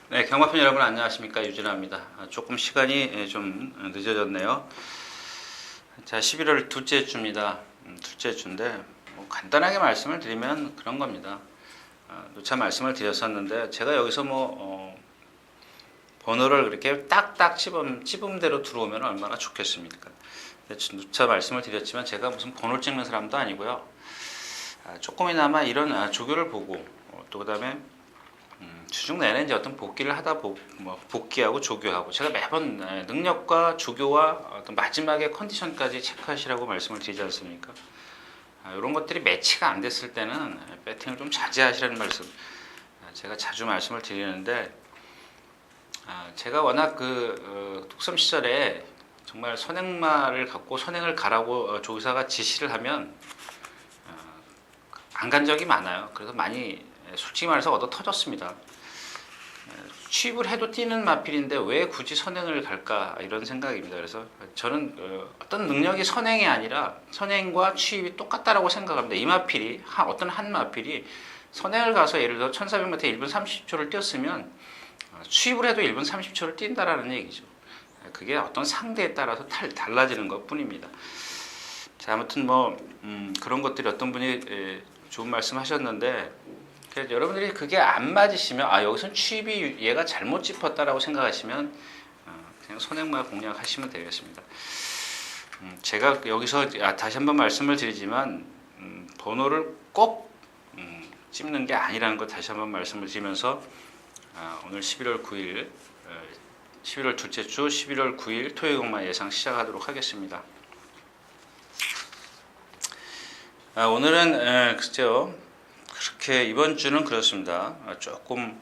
네, 경마팬 여러분 안녕하십니까, 유진아입니다. 조금 시간이 좀 늦어졌네요. 자, 11월 둘째 주입니다. 둘째 주인데 뭐 간단하게 말씀을 드리면 그런 겁니다. 누차 말씀을 드렸었는데 제가 여기서 번호를 그렇게 딱딱 찝음대로 들어오면 얼마나 좋겠습니까? 누차 말씀을 드렸지만 제가 무슨 번호 찍는 사람도 아니고요. 조금이나마 이런 조교를 보고 또 그다음에 주중 내내 이제 어떤 복귀를 하다 복귀하고 조교하고 제가 매번 능력과 조교와 어떤 마지막에 컨디션까지 체크하시라고 말씀을 드리지 않습니까? 이런 것들이 매치가 안 됐을 때는 배팅을 좀 자제하시라는 말씀 제가 자주 말씀을 드리는데 제가 워낙 뚝섬 시절에 정말 선행마를 갖고 선행을 가라고 조교사가 지시를 하면 안 간 적이 많아요. 그래서 많이 솔직히 말해서 얻어 터졌습니다. 취입을 해도 뛰는 마필인데 왜 굳이 선행을 갈까 이런 생각입니다. 그래서 저는 어떤 능력이 선행이 아니라 선행과 취입이 똑같다라고 생각합니다. 이 마필이 어떤 한 마필이 선행을 가서 예를 들어 1400m 1분 30초를 뛰었으면 취입을 해도 1분 30초를 뛴다라는 얘기죠. 그게 어떤 상대에 따라서 달라지는 것 뿐입니다. 자, 아무튼 그런 것들이 어떤 분이 좋은 말씀 하셨는데 여러분들이 그게 안 맞으시면 여기선 취입이 얘가 잘못 짚었다라고 생각하시면 그냥 선행마 공략하시면 되겠습니다. 제가 여기서 다시 한번 말씀을 드리지만 번호를 꼭 찝는 게 아니라는 것 다시 한번 말씀을 드리면서 오늘 11월 9일 11월 둘째 주 11월 9일 토요일 공마 예상 시작하도록 하겠습니다. 오늘은 글쎄요. 그렇게 이번 주는 그렇습니다. 조금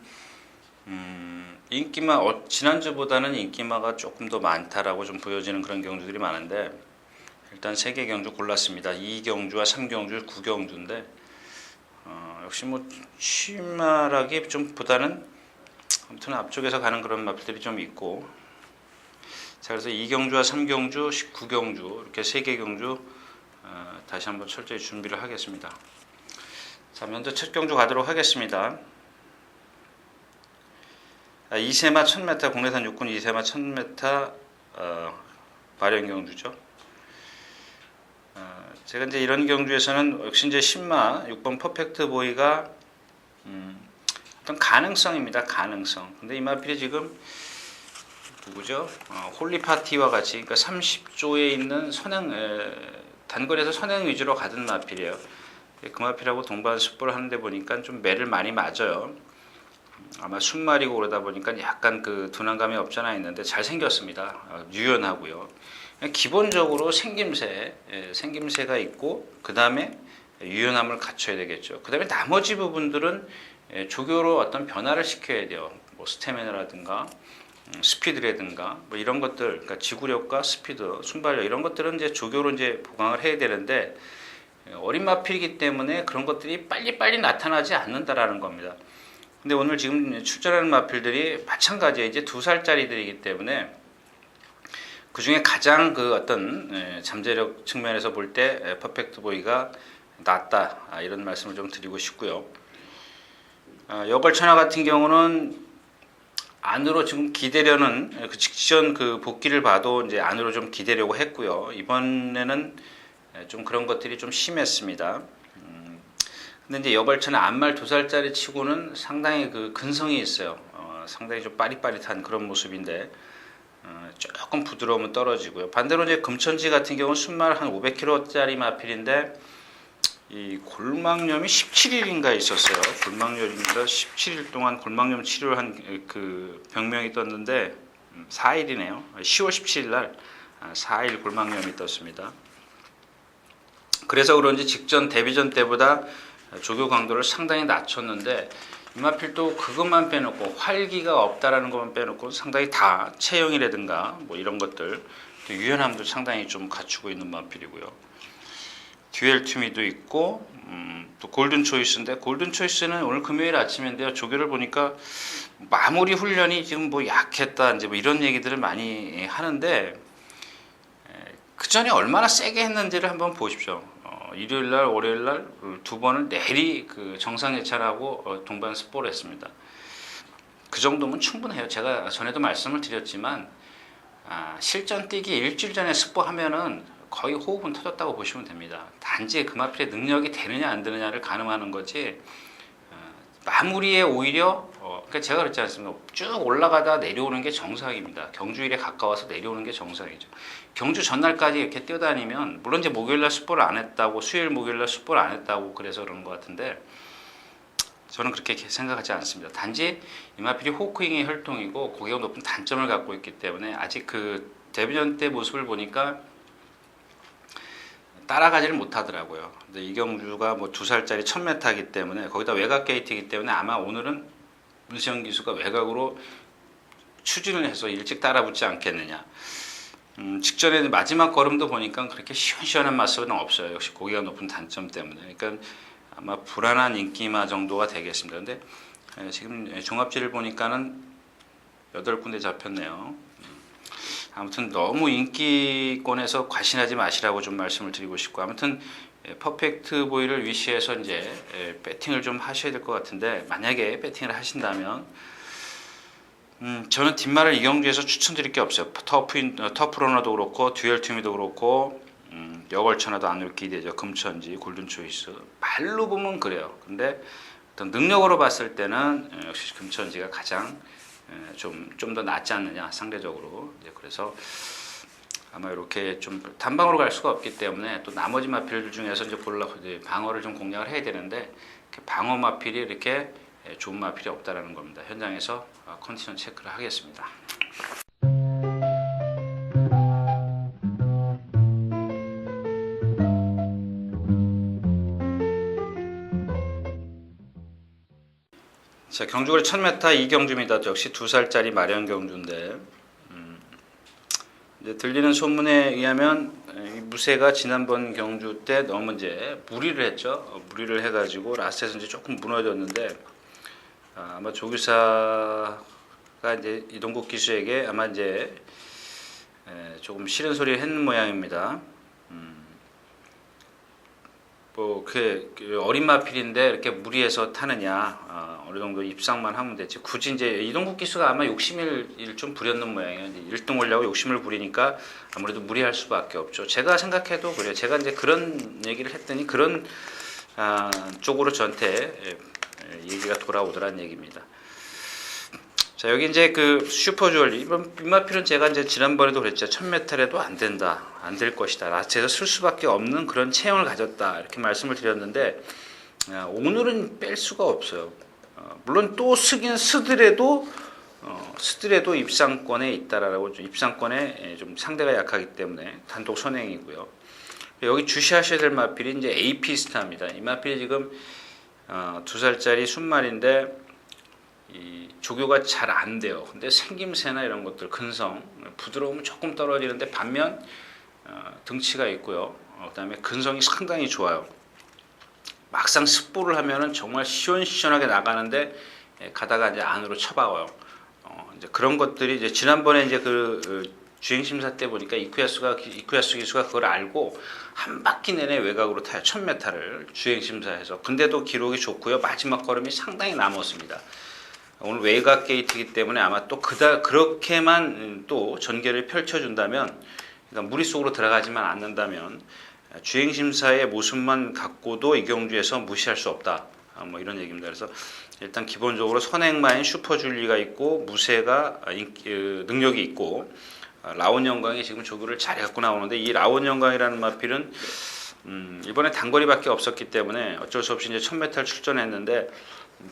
인기마 지난주보다는 인기마가 조금 더 많다라고 좀 보여지는 그런 경주들이 많은데 일단 3개 경주 골랐습니다. 2경주와 3경주, 9경주인데 역시 취마라기 좀 보다는 아무튼 앞쪽에서 가는 그런 마필들이 좀 있고 자 그래서 2경주와 3경주, 19경주 이렇게 3개 경주 다시 한번 철저히 준비를 하겠습니다. 자, 먼저 첫 경주 가도록 하겠습니다. 2세마 1000m 국내산 육군 2세마 1000m 발현 경주죠. 제가 이제 이런 경주에서는 역시 이제 10마 6번 퍼펙트 보이가 어떤 가능성입니다. 가능성. 근데 이 마필이 지금 누구죠? 홀리 파티와 같이 그러니까 30조에 있는 단거리에서 선행 위주로 가던 마필이에요. 그 마필하고 동반 습보를 하는데 보니까 좀 매를 많이 맞아요. 아마 순말이고 그러다 보니까 약간 둔한감이 없잖아 있는데 잘 생겼습니다. 유연하고요. 기본적으로 생김새가 있고 그 다음에 유연함을 갖춰야 되겠죠. 그 다음에 나머지 부분들은 조교로 어떤 변화를 시켜야 돼요. 스태미나라든가 스피드라든가 이런 것들, 그러니까 지구력과 스피드, 순발력 이런 것들은 이제 조교로 이제 보강을 해야 되는데 어린 마필이기 때문에 그런 것들이 빨리빨리 나타나지 않는다라는 겁니다. 근데 오늘 지금 출전하는 마필들이 마찬가지에 이제 2살짜리들이기 때문에 그 중에 가장 어떤 잠재력 측면에서 볼 때 퍼펙트 보이가 낫다 이런 말씀을 좀 드리고 싶고요. 여걸천하 같은 경우는 안으로 지금 기대려는 직전 복귀를 봐도 이제 안으로 좀 기대려고 했고요. 이번에는 좀 그런 것들이 좀 심했습니다. 근데 이제 여벌천은 안말 2살짜리 치고는 상당히 근성이 있어요. 상당히 좀 빠릿빠릿한 그런 모습인데 조금 부드러움은 떨어지고요. 반대로 이제 금천지 같은 경우는 순말 한 500kg짜리 마필인데 이 골막염이 17일인가 있었어요. 골막염인가 17일 동안 골막염 치료를 한 병명이 떴는데 4일이네요. 10월 17일 날 4일 골막염이 떴습니다. 그래서 그런지 직전 데뷔전 때보다 조교 강도를 상당히 낮췄는데 이 마필도 그것만 빼놓고 활기가 없다라는 것만 빼놓고 상당히 다 체형이라든가 이런 것들 또 유연함도 상당히 좀 갖추고 있는 마필이고요. 듀얼 투미도 있고 또 골든 초이스인데 골든 초이스는 오늘 금요일 아침인데요. 조교를 보니까 마무리 훈련이 지금 약했다 이제 이런 얘기들을 많이 하는데 그 전에 얼마나 세게 했는지를 한번 보십시오. 일요일날, 월요일날 2번을 내리 정상 예찬하고 동반 습보를 했습니다. 그 정도면 충분해요. 제가 전에도 말씀을 드렸지만 실전 뛰기 일주일 전에 스포하면은 거의 호흡은 터졌다고 보시면 됩니다. 단지 금화필의 능력이 되느냐 안 되느냐를 가늠하는 거지 마무리에 오히려 그러니까 제가 그랬지 않습니까? 쭉 올라가다 내려오는 게 정상입니다. 경주일에 가까워서 내려오는 게 정상이죠. 경주 전날까지 이렇게 뛰어다니면 물론 이제 목요일날 숯불을 안 했다고 수요일 목요일날 숯불을 안 했다고 그래서 그런 것 같은데 저는 그렇게 생각하지 않습니다. 단지 이마필이 호크윙의 혈통이고 고개가 높은 단점을 갖고 있기 때문에 아직 그 데뷔전 때 모습을 보니까 따라가지를 못하더라고요. 근데 이경주가 뭐 2살짜리 1000m이기 때문에 거기다 외곽 게이트이기 때문에 아마 오늘은 문시영 기수가 외곽으로 추진을 해서 일찍 따라붙지 않겠느냐. 직전에 마지막 걸음도 보니까 그렇게 시원시원한 맛은 없어요. 역시 고개가 높은 단점 때문에. 그러니까 아마 불안한 인기마 정도가 되겠습니다. 근데 지금 종합지를 보니까는 8군데 잡혔네요. 아무튼 너무 인기권에서 과신하지 마시라고 좀 말씀을 드리고 싶고 아무튼 퍼펙트 보이를 위시해서 이제 배팅을 좀 하셔야 될 것 같은데 만약에 배팅을 하신다면 저는 뒷말을 이경주에서 추천드릴 게 없어요. 터프러너도 그렇고 듀얼 튜미도 그렇고 여걸천하도 안 올 기대죠. 금천지, 골든초이스 말로 보면 그래요. 근데 어떤 능력으로 봤을 때는 역시 금천지가 가장 좀 더 낫지 않느냐 상대적으로. 그래서 아마 이렇게 좀 단방으로 갈 수가 없기 때문에 또 나머지 마필들 중에서 이제 방어를 좀 공략을 해야 되는데 방어 마필이 이렇게 좋은 마필이 없다라는 겁니다. 현장에서 컨디션 체크를 하겠습니다. 자, 경주거리 1000m 이경주입니다. 역시 2살짜리 마련 경주인데 이제 들리는 소문에 의하면 이 무쇠가 지난번 경주 때 너무 이제 무리를 했죠. 무리를 해가지고 라스트에서 이제 조금 무너졌는데 아마 조교사가 이제 이동국 기수에게 아마 이제 조금 싫은 소리를 했는 모양입니다. 뭐 그 어린 마필인데 이렇게 무리해서 타느냐 어느 정도 입상만 하면 되지 굳이 이제 이동국 기수가 아마 욕심을 좀 부렸는 모양이에요. 이제 1등 오려고 욕심을 부리니까 아무래도 무리할 수밖에 없죠. 제가 생각해도 그래요. 제가 이제 그런 얘기를 했더니 그런 쪽으로 저한테 얘기가 돌아오더란 얘기입니다. 자, 여기 이제 그 슈퍼주얼리 이번 빈마필은 제가 이제 지난번에도 그랬죠. 1000m라도 안 된다, 안 될 것이다. 라스트에서 쓸 수밖에 없는 그런 체형을 가졌다 이렇게 말씀을 드렸는데 오늘은 뺄 수가 없어요. 물론 또 쓰더라도 입상권에 있다라고 입상권에 좀 상대가 약하기 때문에 단독 선행이고요. 여기 주시하셔야 될 마필이 이제 AP 스타입니다. 이 마필이 지금 2살짜리 순말인데 이 조교가 잘 안 돼요. 근데 생김새나 이런 것들 근성, 부드러움은 조금 떨어지는데 반면 등치가 있고요. 그다음에 근성이 상당히 좋아요. 막상 습보를 하면은 정말 시원시원하게 나가는데 가다가 이제 안으로 쳐박아요. 이제 그런 것들이 이제 지난번에 이제 그 주행 심사 때 보니까 이쿠야스 기수가 그걸 알고 한 바퀴 내내 외곽으로 타요. 1000m를 주행 심사에서. 근데도 기록이 좋고요. 마지막 걸음이 상당히 남았습니다. 오늘 외곽 게이트이기 때문에 아마 또 그렇게만 또 전개를 펼쳐준다면, 그러니까 무리 속으로 들어가지만 않는다면 주행심사의 모습만 갖고도 이경주에서 무시할 수 없다. 뭐 이런 얘기입니다. 그래서 일단 기본적으로 선행마인 슈퍼줄리가 있고 무쇠가 능력이 있고 라온 영광이 지금 조교를 잘 갖고 나오는데 이 라온 영광이라는 마필은 이번에 단거리밖에 없었기 때문에 어쩔 수 없이 이제 1000m를 출전했는데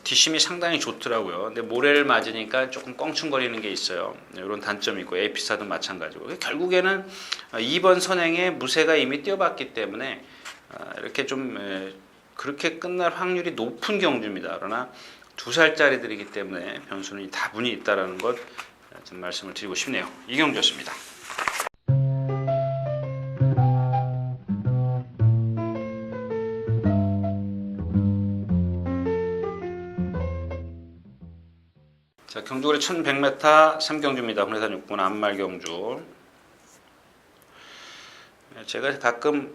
뒷심이 상당히 좋더라고요. 근데 모래를 맞으니까 조금 껑충거리는 게 있어요. 이런 단점이 있고 에이피스타도 마찬가지고 결국에는 2번 선행에 무쇠가 이미 뛰어봤기 때문에 이렇게 좀 그렇게 끝날 확률이 높은 경주입니다. 그러나 2살짜리들이기 때문에 변수는 다분히 있다라는 것 좀 말씀을 드리고 싶네요. 이경주였습니다. 자, 경주거리 1100m 3경주입니다. 군내산 6분 안말경주. 제가 가끔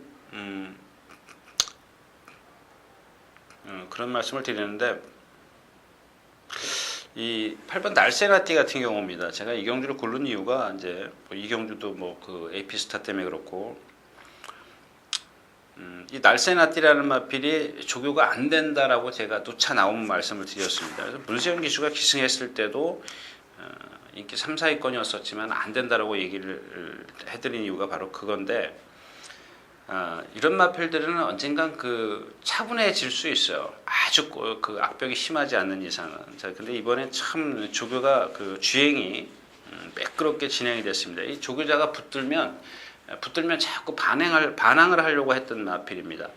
그런 말씀을 드리는데 이 8번 날세나띠 같은 경우입니다. 제가 이 경주를 고른 이유가 이제 이 경주도 뭐 그 에이피스타 때문에 그렇고 이 날세나띠라는 마필이 조교가 안 된다라고 제가 누차 나온 말씀을 드렸습니다. 그래서 문세영 기수가 기승했을 때도 인기 3, 4위권이었었지만 안 된다라고 얘기를 해드린 이유가 바로 그건데 이런 마필들은 언젠간 그 차분해질 수 있어요. 아주 그 악벽이 심하지 않는 이상은. 자, 근데 이번에 참 조교가 그 주행이 매끄럽게 진행이 됐습니다. 이 조교자가 붙들면 자꾸 반항을 하려고 했던 마필입니다.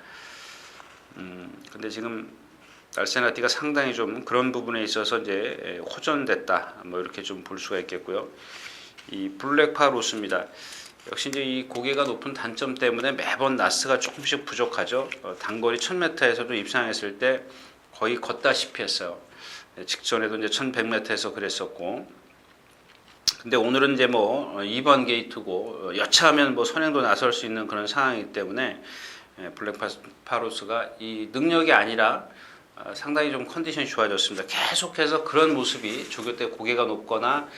근데 지금 날세나띠가 상당히 좀 그런 부분에 있어서 이제 호전됐다. 뭐 이렇게 좀 볼 수가 있겠고요. 이 블랙파로스입니다. 역시 이제 이 고개가 높은 단점 때문에 매번 나스가 조금씩 부족하죠. 단거리 1000m에서도 입상했을 때 거의 걷다시피 했어요. 직전에도 이제 1100m에서 그랬었고. 근데 오늘은 이제 뭐 2번 게이트고 여차하면 뭐 선행도 나설 수 있는 그런 상황이기 때문에 블랙파로스가 이 능력이 아니라 상당히 좀 컨디션이 좋아졌습니다. 계속해서 그런 모습이 조교 때 고개가 높거나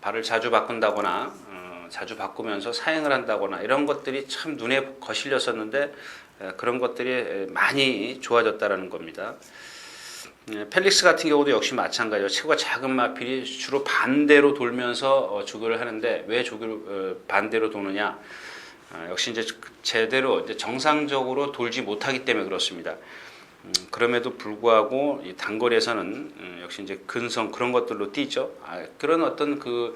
발을 자주 바꾼다거나 자주 바꾸면서 사행을 한다거나 이런 것들이 참 눈에 거슬렸었는데 그런 것들이 많이 좋아졌다라는 겁니다. 펠릭스 같은 경우도 역시 마찬가지로 체구가 작은 마필이 주로 반대로 돌면서 조교를 하는데 왜 조교를 반대로 도느냐? 역시 이제 제대로 이제 정상적으로 돌지 못하기 때문에 그렇습니다. 그럼에도 불구하고 이 단거리에서는 역시 이제 근성 그런 것들로 뛰죠. 그런 어떤 그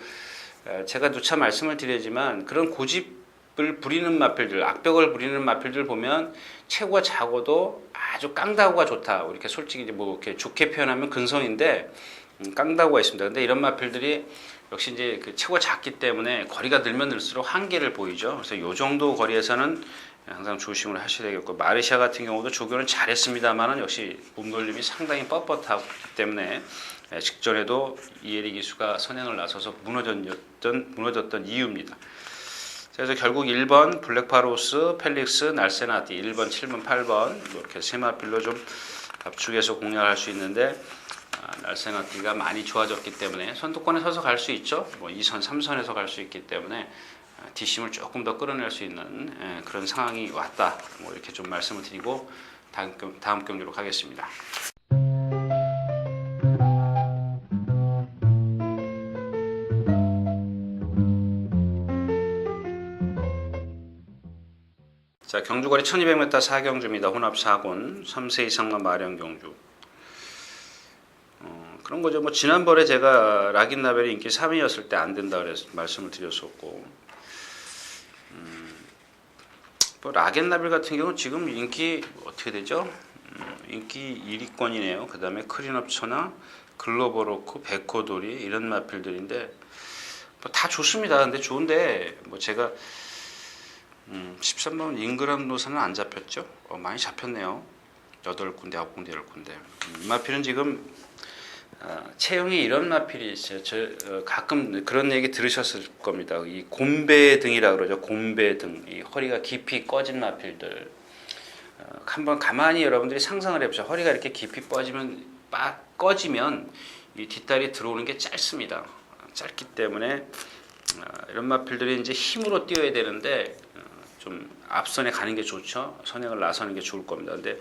제가 누차 말씀을 드리지만 그런 고집을 부리는 마필들, 악벽을 부리는 마필들 보면 체구가 작아도 아주 깡다구가 좋다. 이렇게 솔직히 이제 뭐 이렇게 좋게 표현하면 근성인데 깡다구가 있습니다. 근데 이런 마필들이 역시 이제 그 체구가 작기 때문에 거리가 늘면 늘수록 한계를 보이죠. 그래서 이 정도 거리에서는 항상 조심을 하셔야 되겠고 마르샤 같은 경우도 조교는 잘했습니다만은 역시 몸놀림이 상당히 뻣뻣하기 때문에 직전에도 이에리 기수가 선행을 나서서 무너졌던 이유입니다. 그래서 결국 1번 블랙파로스, 펠릭스, 날세나띠 1번, 7번, 8번 이렇게 세 마필로 좀 압축해서 공략할 수 있는데 날세나띠가 많이 좋아졌기 때문에 선두권에 서서 갈 수 있죠. 뭐 2선, 3선에서 갈 수 있기 때문에 뒷심을 조금 더 끌어낼 수 있는 그런 상황이 왔다. 뭐 이렇게 좀 말씀을 드리고 다음 경기로 가겠습니다. 자, 경주거리 1200m 4경주입니다. 혼합 4군 3세 이상만 마련 경주. 그런 거죠. 뭐 지난번에 제가 라긴나벨이 인기 3위였을 때 안 된다 그래서 말씀을 드렸었고, 뭐 라겐나벨 같은 경우는 지금 인기 어떻게 되죠? 인기 1위권이네요. 그 다음에 크린업처나 글로버로크, 베코돌이 이런 마필들인데 뭐 다 좋습니다. 근데 좋은데 뭐 제가 13번 잉그람 노사는 안 잡혔죠? 많이 잡혔네요. 8군데, 9군데, 10군데. 이 마필은 지금 체형이 이런 마필이 있어요. 가끔 그런 얘기 들으셨을 겁니다. 이 곰배 등이라 그러죠. 곰배 등. 이 허리가 깊이 꺼진 마필들. 한번 가만히 여러분들이 상상을 해보세요. 허리가 이렇게 깊이 꺼지면 이 뒷다리 들어오는 게 짧습니다. 짧기 때문에 이런 마필들이 이제 힘으로 뛰어야 되는데 좀 앞선에 가는 게 좋죠. 선행을 나서는 게 좋을 겁니다. 근데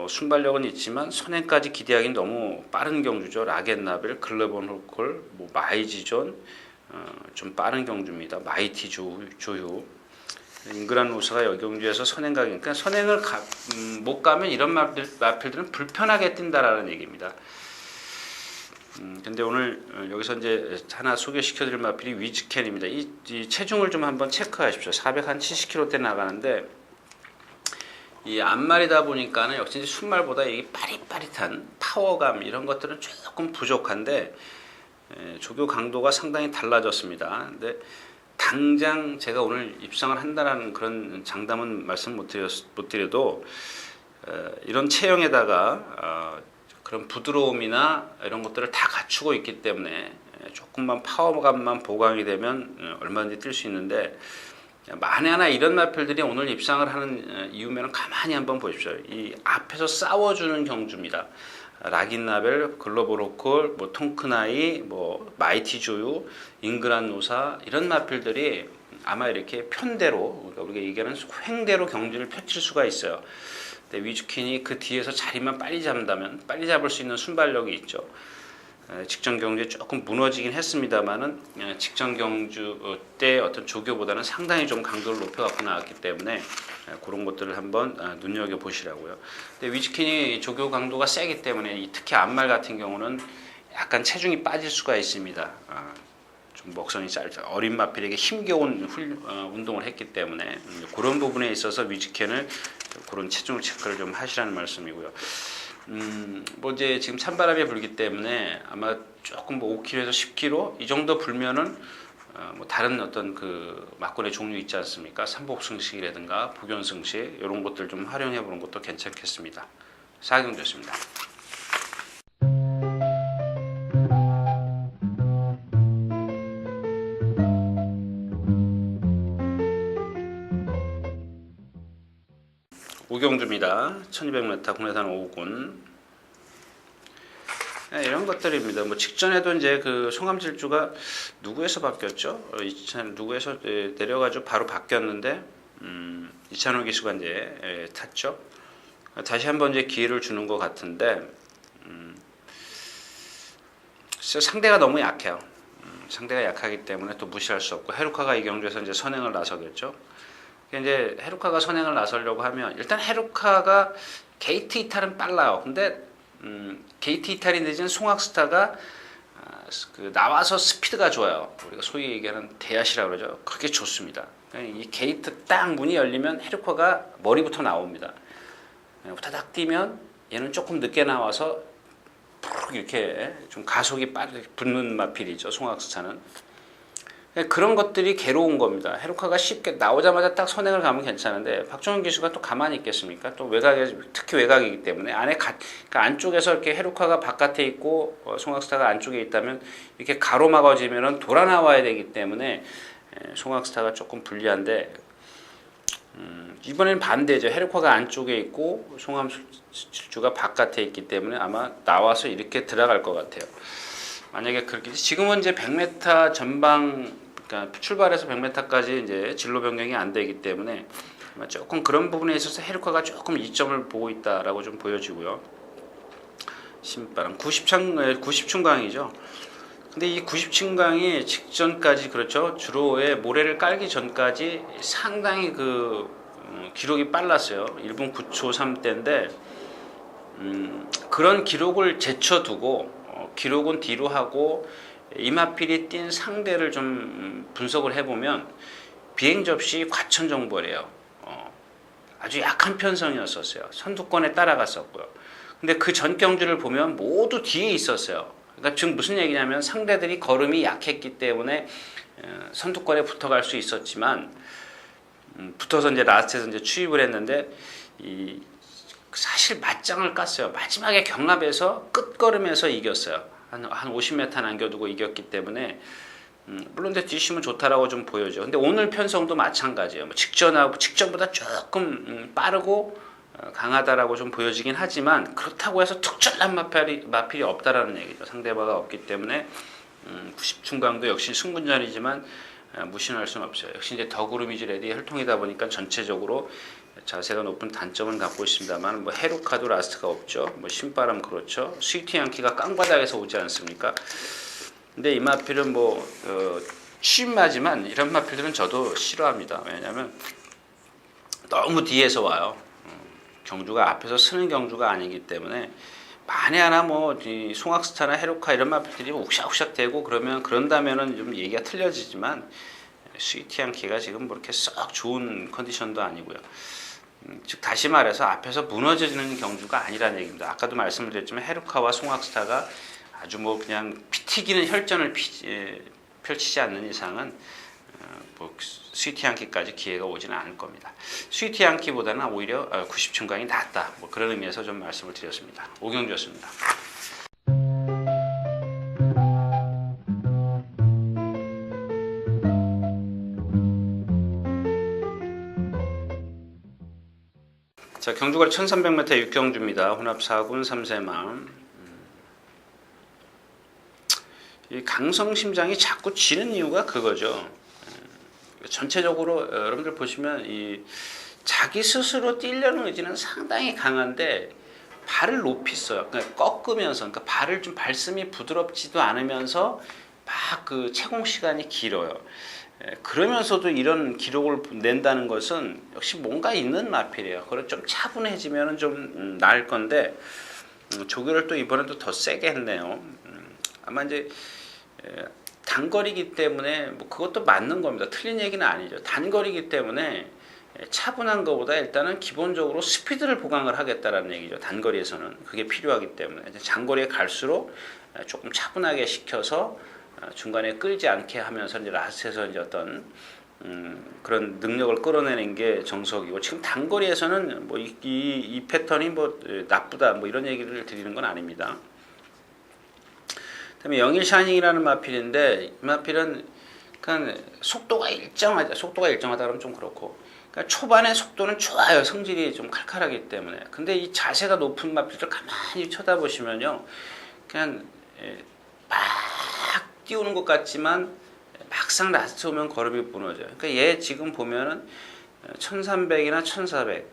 순발력은 있지만 선행까지 기대하기는 너무 빠른 경주죠. 라겐나벨, 글러본 홀콜, 뭐 마이지존 좀 빠른 경주입니다. 마이티 조휴. 잉그란 노사가 여기 경주에서 선행 가기니까 선행을 못 가면 이런 마필들은 불편하게 뛴다라는 얘기입니다. 근데 오늘 여기서 이제 하나 소개시켜드릴 마필이 위즈캔입니다. 이 체중을 좀 한번 체크하십시오. 470kg대 나가는데 이 앞말이다 보니까는 역시 순말보다 이 빠릿빠릿한 파워감 이런 것들은 조금 부족한데 조교 강도가 상당히 달라졌습니다. 근데 당장 제가 오늘 입상을 한다라는 그런 장담은 말씀 못 드려도 이런 체형에다가 그런 부드러움이나 이런 것들을 다 갖추고 있기 때문에 조금만 파워감만 보강이 되면 얼마든지 뛸 수 있는데 만에 하나 이런 마필들이 오늘 입상을 하는 이유면 가만히 한번 보십시오. 이 앞에서 싸워주는 경주입니다. 라긴나벨, 글로벌호콜, 뭐 통크나이, 뭐 마이티조유, 잉그란노사 이런 마필들이 아마 이렇게 편대로, 그러니까 우리가 얘기하는 횡대로 경주를 펼칠 수가 있어요. 근데 위즈킨이 그 뒤에서 자리만 빨리 잡는다면 빨리 잡을 수 있는 순발력이 있죠. 직전 경주에 조금 무너지긴 했습니다만은 직전 경주 때 어떤 조교보다는 상당히 좀 강도를 높여갖고 나왔기 때문에 그런 것들을 한번 눈여겨 보시라고요. 근데 위즈킨이 조교 강도가 세기 때문에 특히 앞말 같은 경우는 약간 체중이 빠질 수가 있습니다. 좀 먹선이 짧죠. 어린 마필에게 힘겨운 운동을 했기 때문에 그런 부분에 있어서 위즈킨을 그런 체중 체크를 좀 하시라는 말씀이고요. 뭐 이제 지금 찬바람이 불기 때문에 아마 조금 뭐 5km에서 10km 이 정도 불면은 뭐 다른 어떤 그 막골의 종류 있지 않습니까? 삼복승식이라든가 북연승식 이런 것들 좀 활용해 보는 것도 괜찮겠습니다. 사경주였습니다. 우경주입니다. 1200m 국내산 5군. 이런 것들입니다. 뭐 직전에도 이제 그 송암질주가 누구에서 바뀌었죠? 누구에서 내려가지고 바로 바뀌었는데 이찬호 기수가 이제 탔죠. 다시 한번 이제 기회를 주는 것 같은데 상대가 너무 약해요. 상대가 약하기 때문에 또 무시할 수 없고 헤루카가 이 경주에서 이제 선행을 나서겠죠. 이제 헤루카가 선행을 나서려고 하면 일단 헤루카가 게이트 이탈은 빨라요. 근데 게이트 이탈이 늦은 송악스타가 그 나와서 스피드가 좋아요. 우리가 소위 얘기하는 대야시라고 그러죠. 그게 좋습니다. 이 게이트 딱 문이 열리면 헤루카가 머리부터 나옵니다. 후다닥 뛰면 얘는 조금 늦게 나와서 이렇게 좀 가속이 빠르게 붙는 마필이죠. 송악스타는. 그런 것들이 괴로운 겁니다. 헤루카가 쉽게 나오자마자 딱 선행을 가면 괜찮은데 박종현 기수가 또 가만히 있겠습니까? 또 외곽에 특히 외곽이기 때문에 그러니까 안쪽에서 이렇게 헤루카가 바깥에 있고 송악스타가 안쪽에 있다면 이렇게 가로막아지면은 돌아 나와야 되기 때문에 송악스타가 조금 불리한데 이번엔 반대죠. 헤루카가 안쪽에 있고 송암질주가 바깥에 있기 때문에 아마 나와서 이렇게 들어갈 것 같아요. 만약에 그렇게 지금은 이제 100m 전방 그러니까 출발해서 100m까지 이제 진로 변경이 안 되기 때문에 조금 그런 부분에 있어서 헤루카가 조금 이점을 보고 있다라고 좀 보여지고요. 신바람 90층강이죠. 근데 이 90층강이 직전까지 그렇죠. 주로의 모래를 깔기 전까지 상당히 그 기록이 빨랐어요. 1분 9초 3대인데 그런 기록을 제쳐두고 기록은 뒤로 하고 이마필이 뛴 상대를 좀 분석을 해보면 비행 접시 과천정벌이에요. 아주 약한 편성이었었어요. 선두권에 따라갔었고요. 근데 그 전 경주를 보면 모두 뒤에 있었어요. 그러니까 지금 무슨 얘기냐면 상대들이 걸음이 약했기 때문에 선두권에 붙어갈 수 있었지만 붙어서 이제 라스트에서 이제 추입을 했는데 사실 맞짱을 깠어요. 마지막에 경납에서 끝걸음에서 이겼어요. 한 50m 남겨두고 이겼기 때문에 물론 근데 뒤심은 좋다라고 좀 보여져. 근데 오늘 편성도 마찬가지예요. 뭐 직전보다 조금 빠르고 강하다라고 좀 보여지긴 하지만 그렇다고 해서 특출난 마필이 없다라는 얘기죠. 상대방이 없기 때문에 90중강도 역시 승분전이지만 무시할 수는 없어요. 역시 이제 더그루미즈 레디의 혈통이다 보니까 전체적으로 자세가 높은 단점은 갖고 있습니다만 뭐 헤루카도 라스트가 없죠. 뭐 신바람 그렇죠. 스위트 양키가 깡바닥에서 오지 않습니까? 근데 이 마필은 뭐 취임마지만 이런 마필들은 저도 싫어합니다. 왜냐하면 너무 뒤에서 와요. 경주가 앞에서 쓰는 경주가 아니기 때문에 만에 하나 뭐 송악스타나 헤루카 이런 마필들이 욱샥욱샥 되고 그런다면은 좀 얘기가 틀려지지만 스위트 양키가 지금 뭐 이렇게 썩 좋은 컨디션도 아니고요. 즉 다시 말해서 앞에서 무너지는 경주가 아니라는 얘기입니다. 아까도 말씀드렸지만 헤루카와 송악스타가 아주 뭐 그냥 피 튀기는 혈전을 펼치지 않는 이상은 뭐 스위트 양키까지 기회가 오지는 않을 겁니다. 스위트 양키보다는 오히려 90층강이 낫다. 뭐 그런 의미에서 좀 말씀을 드렸습니다. 오경주였습니다. 자, 경주거리 1300m 육경주입니다. 혼합 4군 3세망. 이 강성 심장이 자꾸 지는 이유가 그거죠. 전체적으로 여러분들 보시면 이 자기 스스로 뛰려는 의지는 상당히 강한데 발을 높이 써요. 그러니까 꺾으면서, 그러니까 발을 좀 발씀이 부드럽지도 않으면서 막 그 채공 시간이 길어요. 그러면서도 이런 기록을 낸다는 것은 역시 뭔가 있는 마필이에요. 그래 좀 차분해지면 좀 나을 건데 조교를 또 이번에도 더 세게 했네요. 아마 이제 단거리기 때문에 뭐 그것도 맞는 겁니다. 틀린 얘기는 아니죠. 단거리기 때문에 차분한 것보다 일단은 기본적으로 스피드를 보강을 하겠다라는 얘기죠. 단거리에서는 그게 필요하기 때문에 장거리에 갈수록 조금 차분하게 시켜서 중간에 끌지 않게 하면서 이제 라스트에서 이제 어떤 그런 능력을 끌어내는 게 정석이고, 지금 단거리에서는 뭐 이 패턴이 뭐 나쁘다 뭐 이런 얘기를 드리는 건 아닙니다. 그다음에 영일 샤닝이라는 마필인데, 이 마필은 그냥 속도가 일정하다 그러면 좀 그렇고, 그러니까 초반에 속도는 좋아요. 성질이 좀 칼칼하기 때문에. 근데 이 자세가 높은 마필을 가만히 쳐다보시면요, 그냥 막 띄우는 것 같지만 막상 라스트 오면 걸음이 무너져요. 그러니까 얘 지금 보면은 1300이나 1400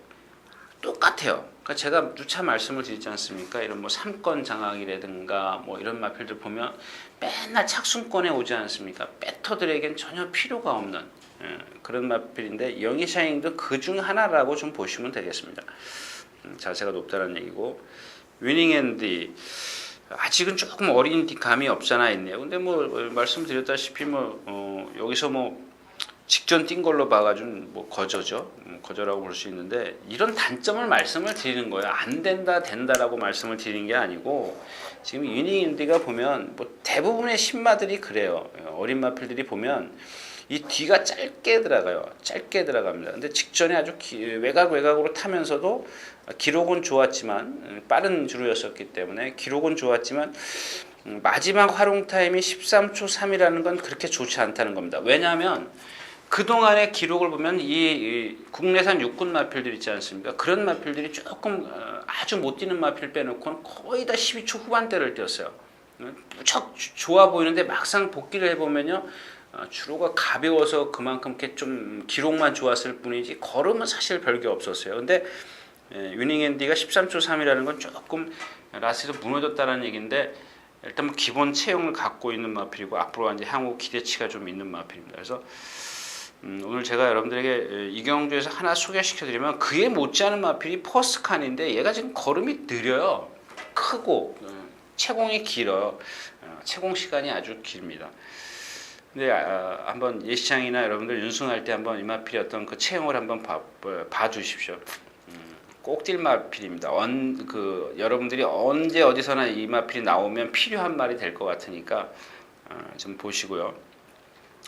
똑같아요. 그러니까 제가 누차 말씀을 드리지 않습니까? 이런 뭐 3권 장악이라든가 뭐 이런 마필들 보면 맨날 착순권에 오지 않습니까? 배터들에겐 전혀 필요가 없는 그런 마필인데, 영희 샤잉도 그 중 하나라고 좀 보시면 되겠습니다. 자세가 높다는 얘기고, 위닝 앤디 아직은 조금 어린 감이 없잖아 있네요. 근데 뭐 말씀드렸다시피 여기서 뭐 직전 뛴 걸로 봐가지고 뭐 거저죠. 거저라고 볼 수 있는데, 이런 단점을 말씀을 드리는 거예요. 안 된다 된다라고 말씀을 드리는 게 아니고, 지금 위닝 인디가 보면 뭐 대부분의 신마들이 그래요. 어린 마필들이 보면 이 뒤가 짧게 들어가요. 짧게 들어갑니다. 근데 직전에 아주 외곽으로 타면서도 기록은 좋았지만, 빠른 주루였었기 때문에 기록은 좋았지만 마지막 활용 타임이 13초 3이라는 건 그렇게 좋지 않다는 겁니다. 왜냐하면 그동안의 기록을 보면 이 국내산 육군 마필들 있지 않습니까? 그런 마필들이 조금 아주 못 뛰는 마필 빼놓고는 거의 다 12초 후반대를 뛰었어요. 무척 좋아 보이는데 막상 복귀를 해보면요, 주로가 가벼워서 그만큼 이렇게 좀 기록만 좋았을 뿐이지 걸음은 사실 별게 없었어요. 근데 위닝 앤디가 13초 3이라는 건 조금 라스에서 무너졌다는 얘기인데, 일단 뭐 기본 체형을 갖고 있는 마필이고 앞으로 이제 향후 기대치가 좀 있는 마필입니다. 그래서 오늘 제가 여러분들에게 이경주에서 하나 소개시켜드리면, 그에 못지않은 마필이 퍼스칸인데 얘가 지금 걸음이 느려요. 크고 채공이 길어요. 채공 시간이 아주 깁니다. 근데 한번 예시장이나 여러분들 윤승할 때 한번 이 마필의 어떤 그 체형을 한번 봐주십시오. 꼭 뛸 마필입니다. 여러분들이 언제 어디서나 이 마필이 나오면 필요한 말이 될 것 같으니까 좀 보시고요.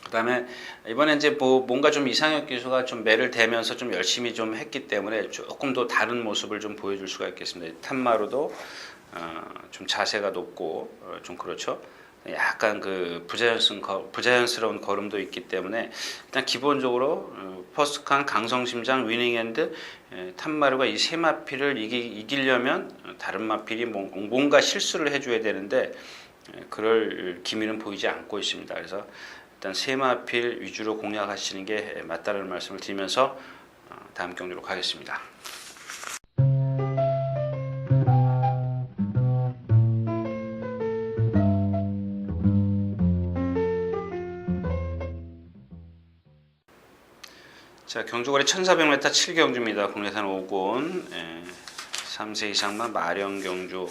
그다음에 이번에 이제 뭔가 좀 이상혁 기수가 좀 매를 대면서 좀 열심히 좀 했기 때문에 조금 더 다른 모습을 좀 보여줄 수가 있겠습니다. 탄마루도 좀 자세가 높고 좀 그렇죠. 약간 그 부자연스러운 걸음도 있기 때문에 일단 기본적으로 퍼스칸, 강성심장, 위닝핸드, 탄마루가 이 세 마필을 이기려면 다른 마필이 뭔가 실수를 해줘야 되는데 그럴 기미는 보이지 않고 있습니다. 그래서 일단 세 마필 위주로 공략하시는 게 맞다는 말씀을 드리면서 다음 경주로 가겠습니다. 자, 경주거리 1400m 7경주입니다. 국내산 5군 3세 이상만 마령 경주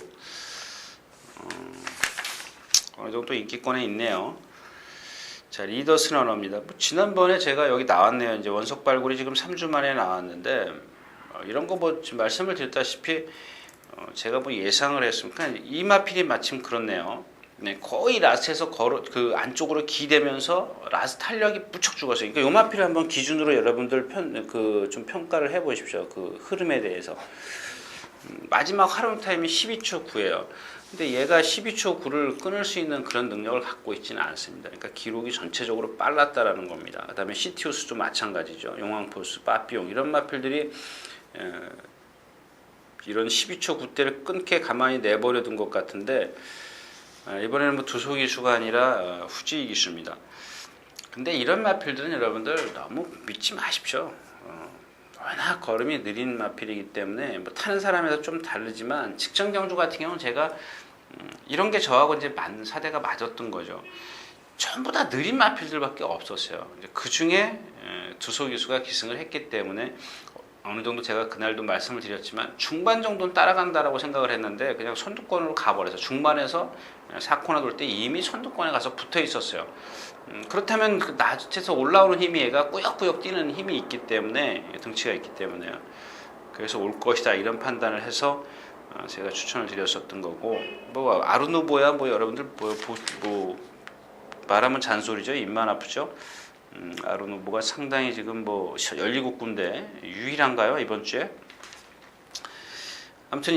어느 정도 인기권에 있네요. 자, 리더스 러너입니다. 지난번에 제가 여기 나왔네요. 이제 원석 발굴이 지금 3주 만에 나왔는데 이런 거 뭐 지금 말씀을 드렸다시피 제가 뭐 예상을 했으니까 이 마필이 마침 그렇네요. 네, 거의 라스트에서 그 안쪽으로 기대면서 라스트 탄력이 무척 죽었어요. 그러니까 요 마필을 한번 기준으로 여러분들 좀 평가를 해보십시오. 그 흐름에 대해서. 마지막 활용 타임이 12초 9예요. 근데 얘가 12초 9를 끊을 수 있는 그런 능력을 갖고 있지는 않습니다. 그러니까 기록이 전체적으로 빨랐다라는 겁니다. 그다음에 시티우스도 마찬가지죠. 용왕포스, 빠삐용 이런 마필들이 이런 12초 9대를 끊게 가만히 내버려 둔 것 같은데 이번에는 뭐 두소 기수가 아니라 후지 기수입니다. 근데 이런 마필들은 여러분들 너무 믿지 마십시오. 워낙 걸음이 느린 마필이기 때문에 뭐 타는 사람에서 좀 다르지만 직전 경주 같은 경우는 제가 이런 게 저하고 이제 사대가 맞았던 거죠. 전부 다 느린 마필들밖에 없었어요. 그 중에 두소 기수가 기승을 했기 때문에 어느 정도 제가 그날도 말씀을 드렸지만 중반 정도는 따라간다라고 생각을 했는데 그냥 선두권으로 가버려서 중반에서 4코너 돌 때 이미 선두권에 가서 붙어 있었어요. 그렇다면 그 낮에서 올라오는 힘이 얘가 꾸역꾸역 뛰는 힘이 있기 때문에 등치가 있기 때문에요. 그래서 올 것이다 이런 판단을 해서 제가 추천을 드렸었던 거고 뭐 아르누보야 뭐 여러분들 뭐 말하면 잔소리죠. 입만 아프죠. 아르누보가 상당히 지금 뭐 17군데 유일한가요 이번 주에? 아무튼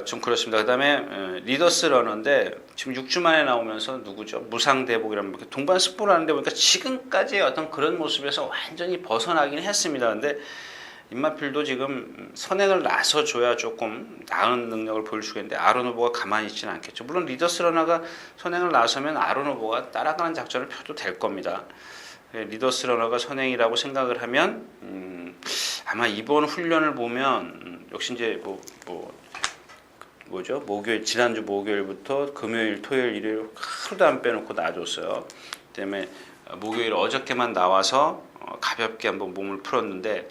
좀 그렇습니다. 그다음에 리더스 러너인데 지금 6주 만에 나오면서 누구죠? 무상대복이라는 동반 스포를 하는데 보니까 지금까지의 어떤 그런 모습에서 완전히 벗어나긴 했습니다. 근데 임마필도 지금 선행을 나서줘야 조금 나은 능력을 보일 수가 있는데 아르누보가 가만히 있지는 않겠죠. 물론 리더스 러너가 선행을 나서면 아르누보가 따라가는 작전을 펴도 될 겁니다. 리더스 러너가 선행이라고 생각을 하면 아마 이번 훈련을 보면 역시 이제 뭐죠? 목요일 지난주 목요일부터 금요일, 토요일, 일요일 하루도 안 빼놓고 놔줬어요. 그다음에 목요일 어저께만 나와서 가볍게 한번 몸을 풀었는데